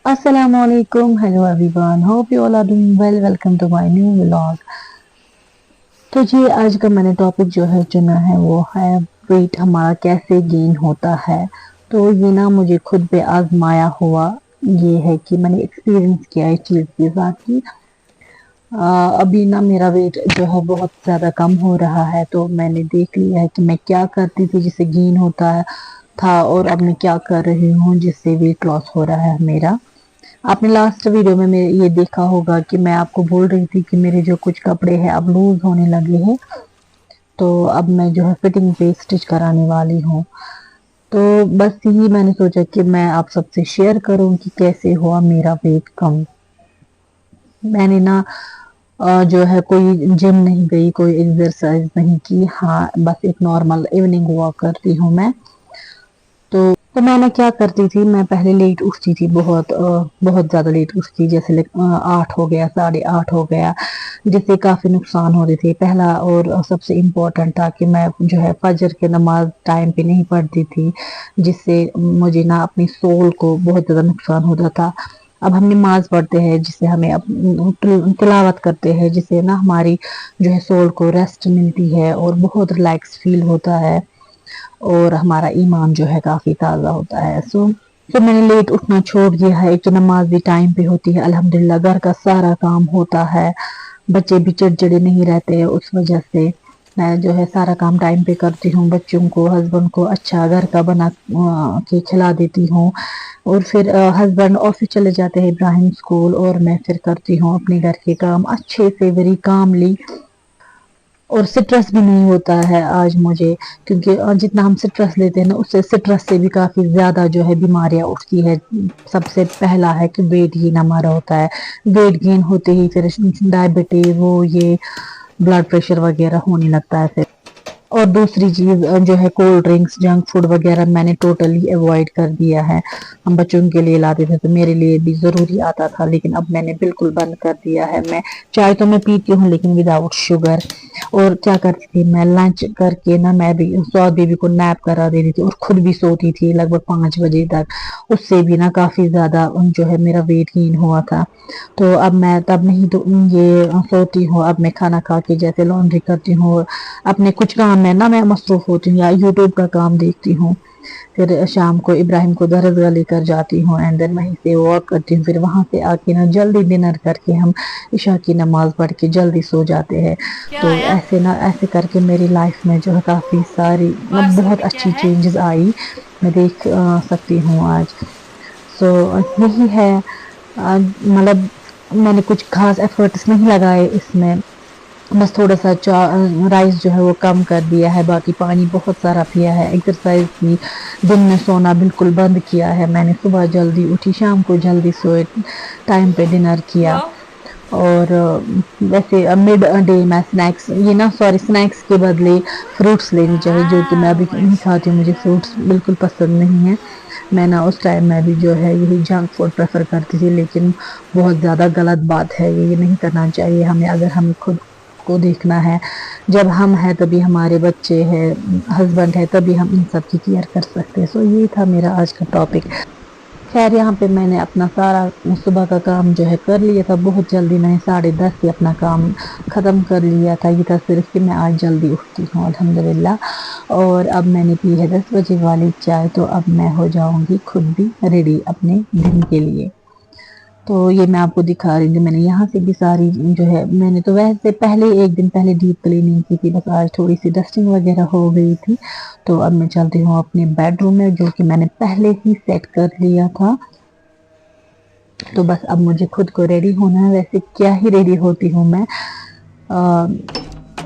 Assalamu alaikum, hello everyone, hope you all are doing well, welcome to my new vlog। तो जी आज का मैंने topic जो है चुना है वो है वेट हमारा कैसे गेन होता है। तो ये ना मुझे खुद पे आजमाया हुआ ये है कि मैंने एक्सपीरियंस किया इस चीज़ के साथ कि अभी ना मेरा वेट जो है बहुत ज़्यादा कम हो रहा है। तो मैंने देख लिया है कि मैं क्या करती थी जिससे गेन होता है था और अब मैं क्या कर रही हूँ जिससे वेट लॉस हो रहा है मेरा। आपने लास्ट वीडियो में ये देखा होगा कि मैं आपको बोल रही थी कि मेरे जो कुछ कपड़े हैं अब लूज होने लगे हैं, तो अब मैं जो है फिटिंग पे स्टिच कराने वाली हूँ। तो बस यही मैंने सोचा कि मैं आप सबसे शेयर करूं कि कैसे हुआ मेरा वेट कम। मैंने ना जो है कोई जिम नहीं गई, कोई एक्सरसाइज नहीं की, हाँ बस एक नॉर्मल इवनिंग वॉक करती हूँ मैं। तो मैं ना क्या करती थी, मैं पहले लेट उठती थी, बहुत ज़्यादा लेट उठती, जैसे 8 हो गया, 8:30 हो गया, जिससे काफ़ी नुकसान हो रहे थे। पहला और सबसे इम्पोर्टेंट था कि मैं जो है फजर की नमाज टाइम पे नहीं पढ़ती थी, जिससे मुझे ना अपनी सोल को बहुत ज़्यादा नुकसान होता था। अब हम नमाज पढ़ते हैं जिससे हमें तिलावत करते हैं जिससे ना हमारी जो है सोल को रेस्ट मिलती है और बहुत रिलैक्स फील होता है और हमारा ईमान जो है काफ़ी ताज़ा होता है। सो मैंने लेट उठना छोड़ दिया है। एक तो नमाज भी टाइम पे होती है, अल्हम्दुलिल्लाह घर का सारा काम होता है, बच्चे भी चिड़चिड़े नहीं रहते हैं उस वजह से मैं जो है सारा काम टाइम पे करती हूँ। बच्चों को, हस्बैंड को अच्छा घर का बना के खिला देती हूँ और फिर हस्बैंड ऑफिस चले जाते हैं, इब्राहिम स्कूल, और मैं फिर करती हूँ अपने घर के काम अच्छे से, वेरी कामली। और स्ट्रेस भी नहीं होता है आज मुझे, क्योंकि जितना हम स्ट्रेस लेते हैं ना उससे स्ट्रेस से भी काफ़ी ज़्यादा जो है बीमारियां उठती है। सबसे पहला है कि वेट गेन हमारा होता है, वेट गेन होते ही फिर डायबिटीज वो ये ब्लड प्रेशर वगैरह होने लगता है फिर। और दूसरी चीज़ जो है कोल्ड ड्रिंक्स, जंक फूड वगैरह मैंने टोटली अवॉइड कर दिया है। हम बच्चों के लिए लाते थे तो मेरे लिए भी ज़रूरी आता था, लेकिन अब मैंने बिल्कुल बंद कर दिया है। मैं चाय तो मैं पीती हूँ लेकिन विदाउट शुगर। और क्या करती थी मैं, लंच करके ना मैं भी सौद बेबी को नैप करा देती थी और खुद भी सोती थी लगभग 5 बजे तक। उससे भी ना काफ़ी ज़्यादा जो है मेरा वेट गेन हुआ था। तो अब मैं तब नहीं तो ये सोती हूँ, अब मैं खाना खा के जैसे लॉन्ड्री करती हूँ, अपने कुछ काम में ना मैं मसरूफ होती हूँ या यूट्यूब का काम देखती हूँ। फिर शाम को इब्राहिम को दरगाह लेकर जाती हूँ एंड देन वहीं से वॉक करती हूँ। फिर वहां से आके ना जल्दी डिनर करके हम इशा की नमाज पढ़ के जल्दी सो जाते हैं। क्या तो आया? ऐसे ना ऐसे करके मेरी लाइफ में जो है काफ़ी सारी मतलब पार्सल बहुत में क्या अच्छी है? चेंजेस आई, मैं देख सकती हूँ आज। सो यही है, मतलब मैंने कुछ खास एफर्ट्स नहीं लगाए इसमें, बस थोड़ा सा राइस जो है वो कम कर दिया है, बाकी पानी बहुत सारा पिया है, एक्सरसाइज की, दिन में सोना बिल्कुल बंद किया है मैंने, सुबह जल्दी उठी, शाम को जल्दी सोए, टाइम पे डिनर किया। क्यों? और वैसे मिड डे में स्नैक्स, ये ना सॉरी, स्नैक्स के बदले फ्रूट्स लेनी चाहिए, जो कि मैं अभी नहीं खाती हूँ, मुझे फ्रूट्स अच्छा। बिल्कुल पसंद नहीं है। मैं ना उस टाइम में भी जो है यही जंक फूड प्रेफर करती थी, लेकिन बहुत ज़्यादा गलत बात है, ये नहीं करना चाहिए हमें। अगर हमें खुद को देखना है, जब हम हैं तभी हमारे बच्चे हैं, हस्बैंड है, तभी हम इन सब की केयर कर सकते हैं। सो ये था मेरा आज का टॉपिक। खैर यहाँ पे मैंने अपना सारा सुबह का काम जो है कर लिया था बहुत जल्दी, मैंने 10:30 से अपना काम ख़त्म कर लिया था। ये था सिर्फ कि मैं आज जल्दी उठती हूँ अल्हम्दुलिल्लाह। और अब मैंने पी है 10 बजे वाली चाय, तो अब मैं हो जाऊँगी खुद भी रेडी अपने दिन के लिए। तो ये मैं आपको दिखा रही थी, मैंने यहाँ से भी सारी जो है, मैंने तो वैसे पहले एक दिन पहले डीप क्लीनिंग की थी, बस आज थोड़ी सी डस्टिंग वगैरह हो गई थी। तो अब मैं चलती हूँ अपने बेडरूम में, जो कि मैंने पहले ही सेट कर लिया था। तो बस अब मुझे खुद को रेडी होना है। वैसे क्या ही रेडी होती हूँ मैं, अ,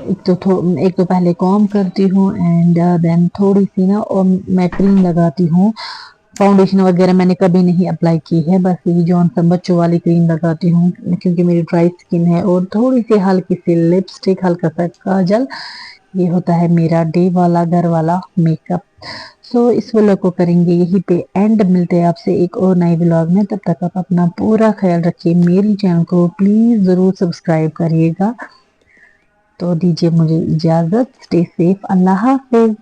एक तो पहले कॉम करती हूँ एंड देन थोड़ी सी ना और मैं क्रीम लगाती हूँ। फाउंडेशन वगैरह मैंने कभी नहीं अप्लाई की है, बस ये जॉनसन बच्चों वाली क्रीम लगाती हूँ क्योंकि मेरी ड्राई स्किन है, और थोड़ी सी हल्की सी लिपस्टिक, हल्का सा काजल। ये होता है मेरा डे वाला घर वाला मेकअप। सो इस व्लॉग को करेंगे यहीं पे एंड, मिलते हैं आपसे एक और नए व्लॉग में। तब तक आप अपना पूरा ख्याल रखिए, मेरी चैनल को प्लीज जरूर सब्सक्राइब करिएगा। तो दीजिए मुझे इजाजत, स्टे सेफ, अल्लाह हाफिज।